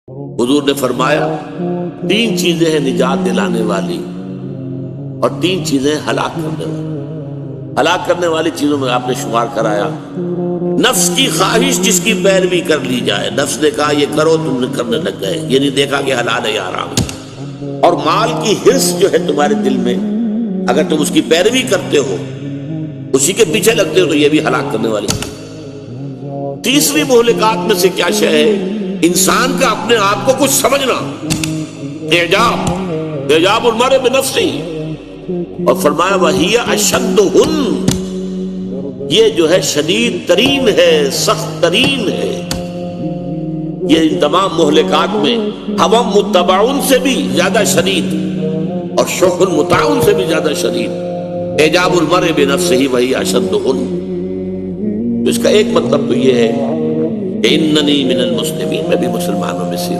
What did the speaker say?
حضور نے فرمایا تین چیزیں ہیں نجات دلانے والی اور تین چیزیں ہلاک کرنے والی۔ ہلاک کرنے والی چیزوں میں آپ نے شمار کرایا نفس کی خواہش جس کی پیروی کر لی جائے، نفس نے کہا یہ کرو تم نے کرنے لگ گئے، یہ نہیں دیکھا کہ حلال ہے یا حرام ہے۔ اور مال کی حرص جو ہے تمہارے دل میں، اگر تم اس کی پیروی کرتے ہو، اسی کے پیچھے لگتے ہو، تو یہ بھی ہلاک کرنے والی۔ تیسری مہلکات میں سے کیا شے ہے؟ انسان کا اپنے آپ کو کچھ سمجھنا، اعجاب المرء بنفسہ، اور فرمایا وَهِيَ أَشَدُّهُنَّ، یہ جو ہے شدید ترین ہے، سخت ترین ہے۔ یہ ان تمام مہلکات میں ہوا متبعون سے بھی زیادہ شدید اور شوق المطاعون سے بھی زیادہ شدید، اعجاب المرء بنفسہ وَهِيَ أَشَدُّهُنَّ۔ اس کا ایک مطلب تو یہ ہے کہ اننی من المسلمین، میں بھی مسلمانوں میں سے